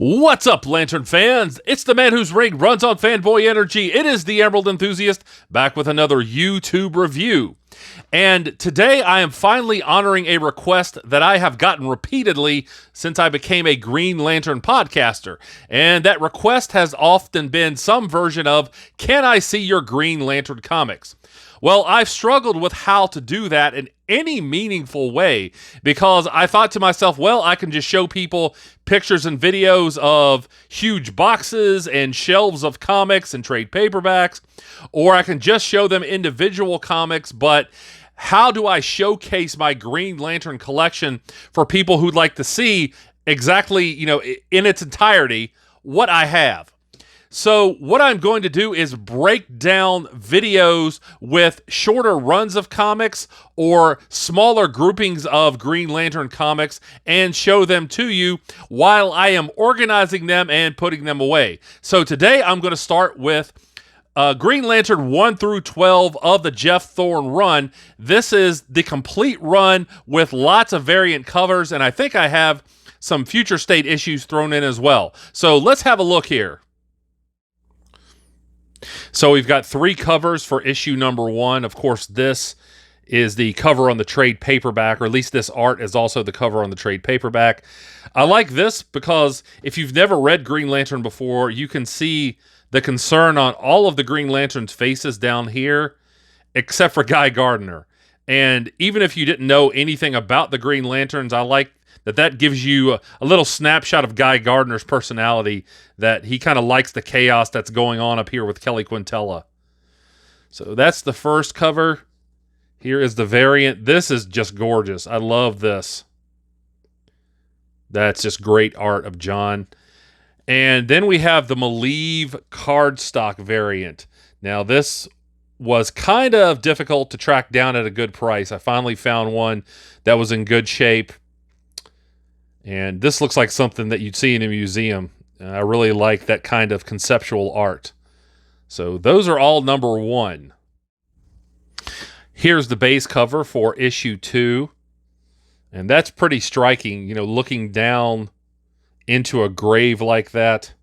What's up, Lantern fans? It's the man whose ring runs on fanboy energy. It is the Emerald Enthusiast, back with another YouTube review. And today I am finally honoring a request that I have gotten repeatedly since I became a Green Lantern podcaster. And that request has often been some version of, can I see your Green Lantern comics? Well, I've struggled with how to do that in any meaningful way because I thought to myself, well, I can just show people pictures and videos of huge boxes and shelves of comics and trade paperbacks, or I can just show them individual comics, but how do I showcase my Green Lantern collection for people who'd like to see exactly, in its entirety, what I have? So what I'm going to do is break down videos with shorter runs of comics or smaller groupings of Green Lantern comics and show them to you while I am organizing them and putting them away. So today I'm going to start with Green Lantern 1 through 12 of the Geoff Thorne run. This is the complete run with lots of variant covers, and I think I have some future state issues thrown in as well. So let's have a look here. So we've got 3 covers for issue number 1. Of course, this is the cover on the trade paperback, or at least this art is also the cover on the trade paperback. I like this because if you've never read Green Lantern before, you can see the concern on all of the Green Lantern's faces down here, except for Guy Gardner. And even if you didn't know anything about the Green Lanterns, I like that gives you a little snapshot of Guy Gardner's personality, that he kind of likes the chaos that's going on up here with Kelly Quintella. So that's the first cover. Here is the variant. This is just gorgeous. I love this. That's just great art of John. And then we have the Malieve cardstock variant. Now this was kind of difficult to track down at a good price. I finally found one that was in good shape. And this looks like something that you'd see in a museum. I really like that kind of conceptual art. So those are all number 1. Here's the base cover for issue 2. And that's pretty striking, looking down into a grave like that.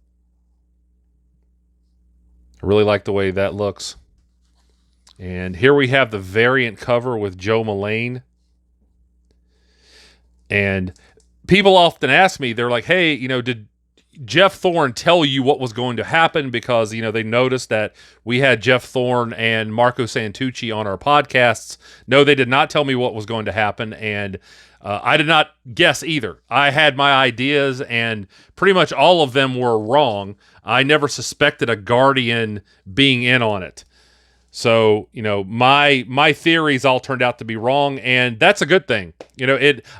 I really like the way that looks. And here we have the variant cover with Jo Mullein. And people often ask me, they're like, hey, did Geoff Thorne tell you what was going to happen? Because, they noticed that we had Geoff Thorne and Marco Santucci on our podcasts. No, they did not tell me what was going to happen, and I did not guess either. I had my ideas, and pretty much all of them were wrong. I never suspected a Guardian being in on it. So, my theories all turned out to be wrong, and that's a good thing.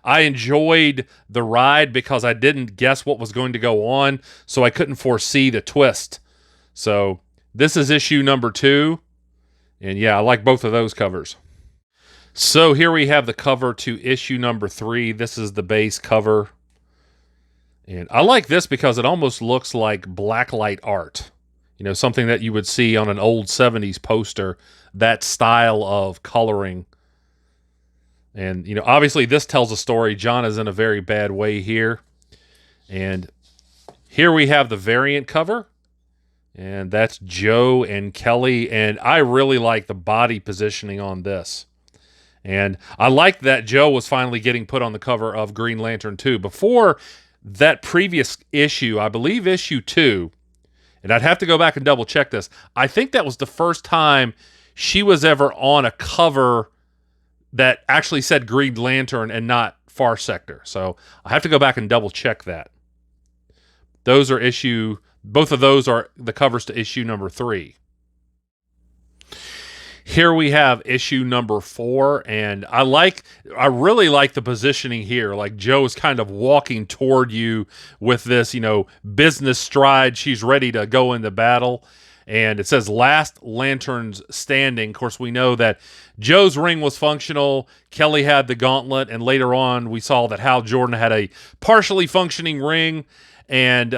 I enjoyed the ride because I didn't guess what was going to go on, so I couldn't foresee the twist. So, this is issue number 2, and yeah, I like both of those covers. So, here we have the cover to issue number 3. This is the base cover, and I like this because it almost looks like blacklight art. Something that you would see on an old 70s poster, that style of coloring. And, obviously this tells a story. John is in a very bad way here. And here we have the variant cover. And that's Joe and Kelly. And I really like the body positioning on this. And I like that Joe was finally getting put on the cover of Green Lantern 2. Before that previous issue, I believe issue 2, and I'd have to go back and double check this, I think that was the first time she was ever on a cover that actually said Green Lantern and not Far Sector. So I have to go back and double check that. Both of those are the covers to issue number 3. Here we have issue number 4, and I really like the positioning here. Like Joe's kind of walking toward you with this, business stride. She's ready to go into battle. And it says last lanterns standing. Of course, we know that Joe's ring was functional. Kelly had the gauntlet. And later on, we saw that Hal Jordan had a partially functioning ring. And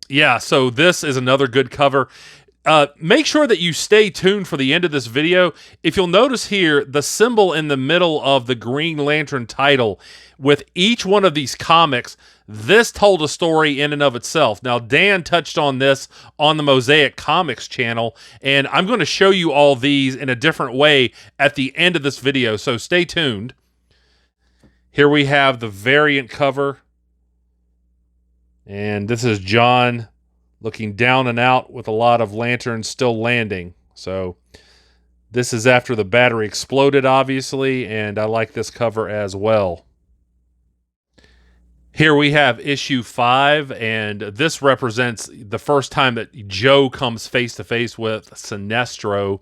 yeah, so this is another good cover. Make sure that you stay tuned for the end of this video. If you'll notice here, the symbol in the middle of the Green Lantern title, with each one of these comics, this told a story in and of itself. Now, Dan touched on this on the Mosaic Comics channel, and I'm going to show you all these in a different way at the end of this video, so stay tuned. Here we have the variant cover, and this is John looking down and out with a lot of lanterns still landing. So this is after the battery exploded, obviously, and I like this cover as well. Here we have issue 5, and this represents the first time that Jo comes face-to-face with Sinestro.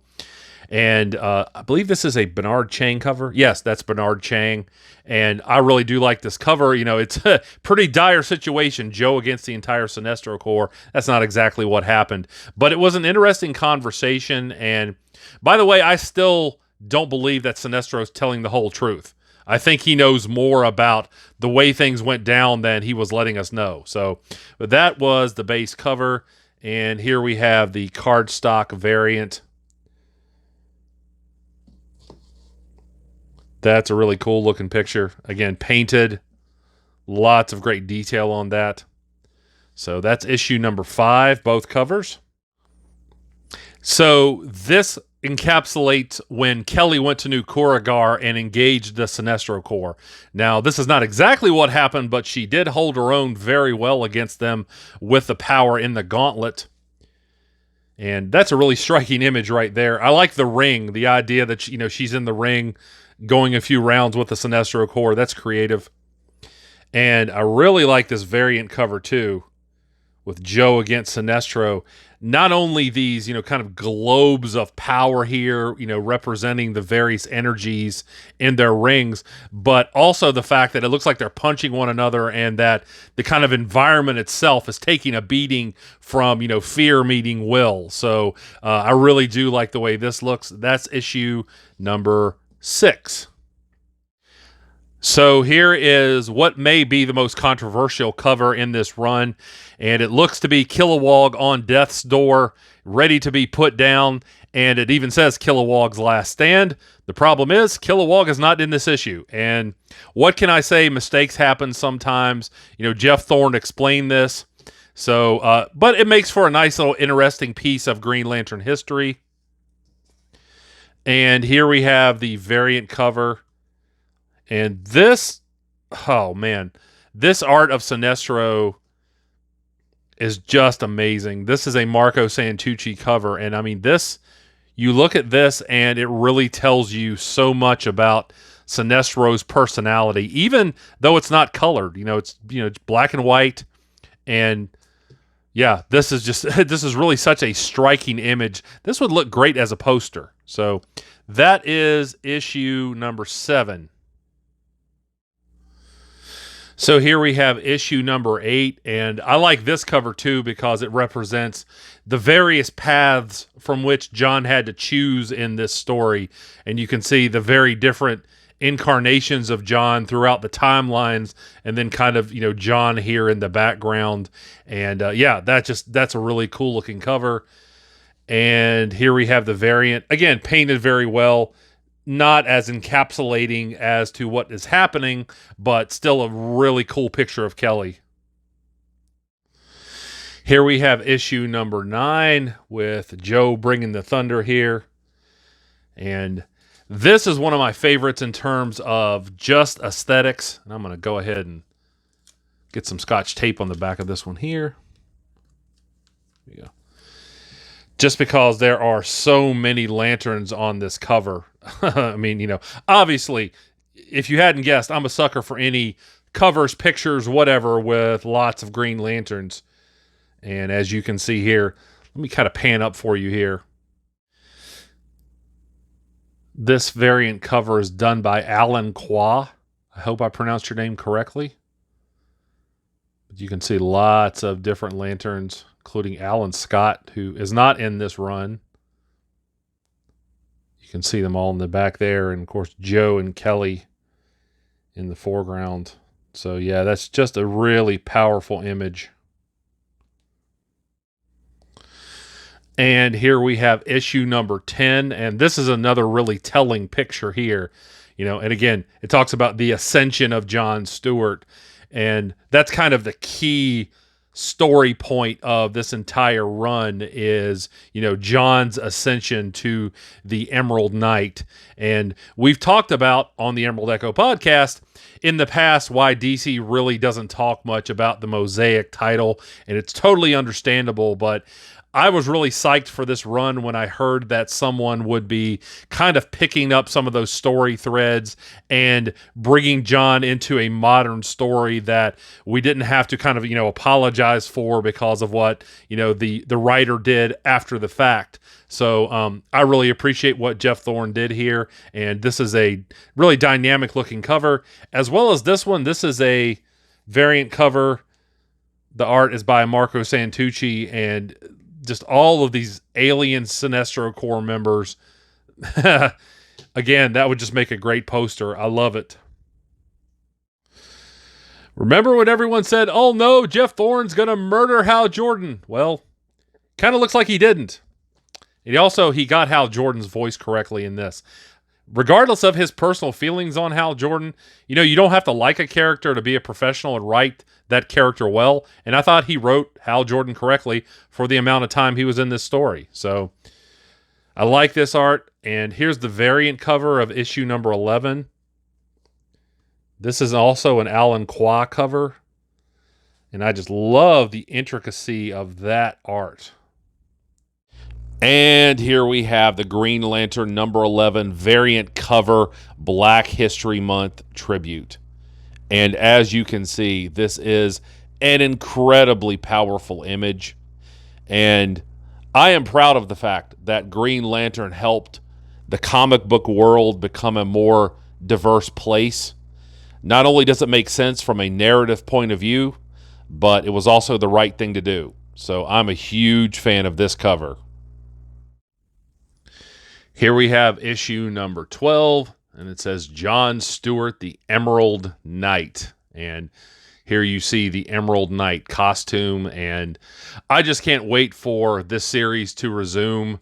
And I believe this is a Bernard Chang cover. Yes, that's Bernard Chang. And I really do like this cover. You know, it's a pretty dire situation. Jo against the entire Sinestro Corps. That's not exactly what happened. But it was an interesting conversation. And by the way, I still don't believe that Sinestro is telling the whole truth. I think he knows more about the way things went down than he was letting us know. So, but that was the base cover. And here we have the cardstock variant. That's a really cool looking picture. Again, painted. Lots of great detail on that. So that's issue number 5, both covers. So this encapsulates when Kelly went to New Korugar and engaged the Sinestro Corps. Now, this is not exactly what happened, but she did hold her own very well against them with the power in the gauntlet. And that's a really striking image right there. I like the ring, the idea that, you know, she's in the ring going a few rounds with the Sinestro Corps. That's creative. And I really like this variant cover too, with Jo against Sinestro. Not only these, you know, kind of globes of power here, you know, representing the various energies in their rings, but also the fact that it looks like they're punching one another, and that the kind of environment itself is taking a beating from, you know, fear meeting will. So I really do like the way this looks. That's issue number 6. So here is what may be the most controversial cover in this run, and it looks to be Kilowog on death's door, ready to be put down, and it even says Kilowog's last stand. The problem is Kilowog is not in this issue, and what can I say? Mistakes happen sometimes. You know, Geoff Thorne explained this, so but it makes for a nice little interesting piece of Green Lantern history. And here we have the variant cover. And this, oh man, this art of Sinestro is just amazing. This is a Marco Santucci cover. And I mean, this, you look at this and it really tells you so much about Sinestro's personality, even though it's not colored. You know, it's black and white. And yeah, this is just, this is really such a striking image. This would look great as a poster. So that is issue number 7. So here we have issue number 8, and I like this cover too because it represents the various paths from which John had to choose in this story. And you can see the very different incarnations of John throughout the timelines, and then kind of, you know, John here in the background. And yeah, that's a really cool looking cover. And here we have the variant, again, painted very well. Not as encapsulating as to what is happening, but still a really cool picture of Kelly. Here we have issue number 9 with Jo bringing the thunder here. And this is one of my favorites in terms of just aesthetics. And I'm going to go ahead and get some Scotch tape on the back of this one here. There you go. Just because there are so many lanterns on this cover. I mean, you know, obviously, if you hadn't guessed, I'm a sucker for any covers, pictures, whatever, with lots of green lanterns. And as you can see here, let me kind of pan up for you here. This variant cover is done by Alan Qua. I hope I pronounced your name correctly. But you can see lots of different lanterns, including Alan Scott, who is not in this run. You can see them all in the back there. And, of course, Jo and Kelly in the foreground. So, yeah, that's just a really powerful image. And here we have issue number 10. And this is another really telling picture here. And again, it talks about the ascension of Jon Stewart. And that's kind of the key story point of this entire run is, Jon's ascension to the Emerald Knight. And we've talked about on the Emerald Echo podcast in the past why DC really doesn't talk much about the Mosaic title, and it's totally understandable, but I was really psyched for this run when I heard that someone would be kind of picking up some of those story threads and bringing Jon into a modern story that we didn't have to kind of, apologize for because of what, the writer did after the fact. So I really appreciate what Geoff Thorne did here. And this is a really dynamic looking cover, as well as this one. This is a variant cover. The art is by Marco Santucci, and just all of these alien Sinestro Corps members. Again, that would just make a great poster. I love it. Remember when everyone said, oh no, Geoff Thorne's going to murder Hal Jordan? Well, kind of looks like he didn't. And he got Hal Jordan's voice correctly in this. Regardless of his personal feelings on Hal Jordan, you don't have to like a character to be a professional and write that character well. And I thought he wrote Hal Jordan correctly for the amount of time he was in this story. So I like this art. And here's the variant cover of issue number 11. This is also an Alan Qua cover. And I just love the intricacy of that art. And here we have the Green Lantern number 11 variant cover Black History Month tribute. And as you can see, this is an incredibly powerful image. And I am proud of the fact that Green Lantern helped the comic book world become a more diverse place. Not only does it make sense from a narrative point of view, but it was also the right thing to do. So I'm a huge fan of this cover. Here we have issue number 12, and it says Jon Stewart, the Emerald Knight. And here you see the Emerald Knight costume, and I just can't wait for this series to resume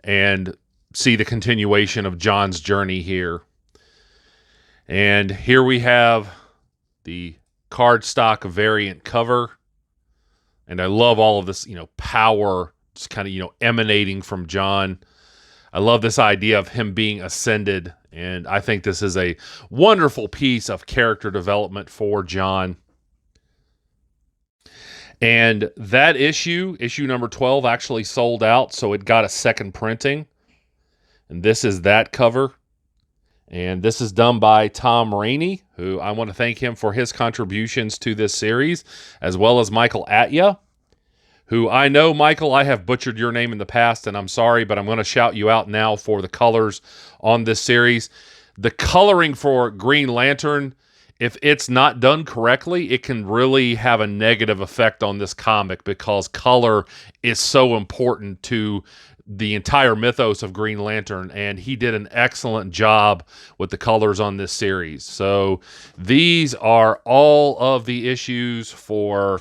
and see the continuation of Jon's journey here. And here we have the cardstock variant cover, and I love all of this, power just kind of, emanating from Jon. I love this idea of him being ascended, and I think this is a wonderful piece of character development for Jon. And that issue number 12, actually sold out, so it got a second printing. And this is that cover. And this is done by Tom Rainey, who I want to thank him for his contributions to this series, as well as Michael Atya, who I know, Michael, I have butchered your name in the past, and I'm sorry, but I'm going to shout you out now for the colors on this series. The coloring for Green Lantern, if it's not done correctly, it can really have a negative effect on this comic because color is so important to the entire mythos of Green Lantern, and he did an excellent job with the colors on this series. So these are all of the issues or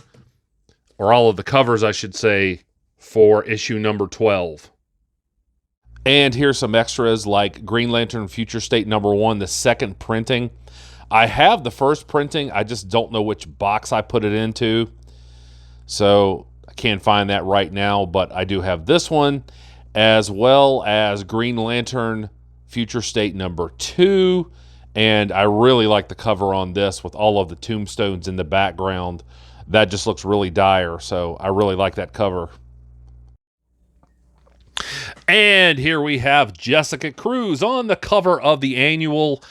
all of the covers, I should say, for issue number 12. And here's some extras like Green Lantern Future State number 1, the second printing. I have the first printing, I just don't know which box I put it into. So I can't find that right now, but I do have this one, as well as Green Lantern Future State number 2. And I really like the cover on this with all of the tombstones in the background. That just looks really dire, so I really like that cover. And here we have Jessica Cruz on the cover of the annual.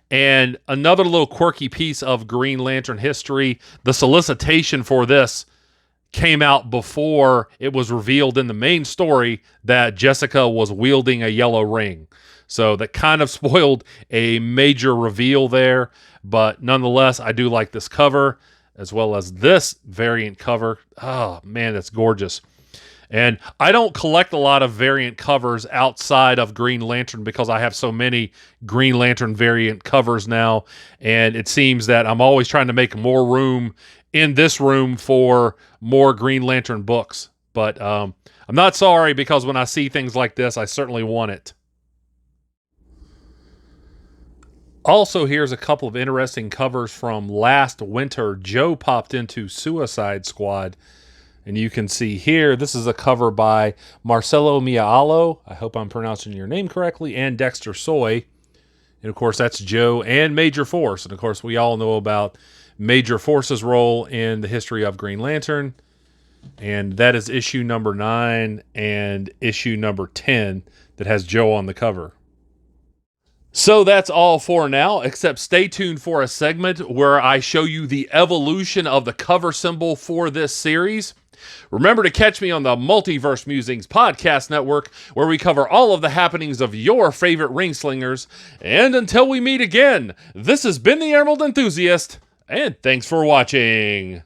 And another little quirky piece of Green Lantern history. The solicitation for this came out before it was revealed in the main story that Jessica was wielding a yellow ring. So that kind of spoiled a major reveal there. But nonetheless, I do like this cover, as well as this variant cover. Oh, man, that's gorgeous. And I don't collect a lot of variant covers outside of Green Lantern because I have so many Green Lantern variant covers now. And it seems that I'm always trying to make more room in this room for more Green Lantern books. But I'm not sorry, because when I see things like this, I certainly want it. Also, here's a couple of interesting covers from last winter. Joe popped into Suicide Squad, and you can see here, this is a cover by Marcelo Mialo, I hope I'm pronouncing your name correctly, and Dexter Soy. And of course, that's Joe and Major Force. And of course, we all know about Major Force's role in the history of Green Lantern. And that is issue number 9 and issue number 10 that has Joe on the cover. So that's all for now, except stay tuned for a segment where I show you the evolution of the cover symbol for this series. Remember to catch me on the Multiverse Musings Podcast Network, where we cover all of the happenings of your favorite ring slingers. And until we meet again, this has been the Emerald Enthusiast, and thanks for watching.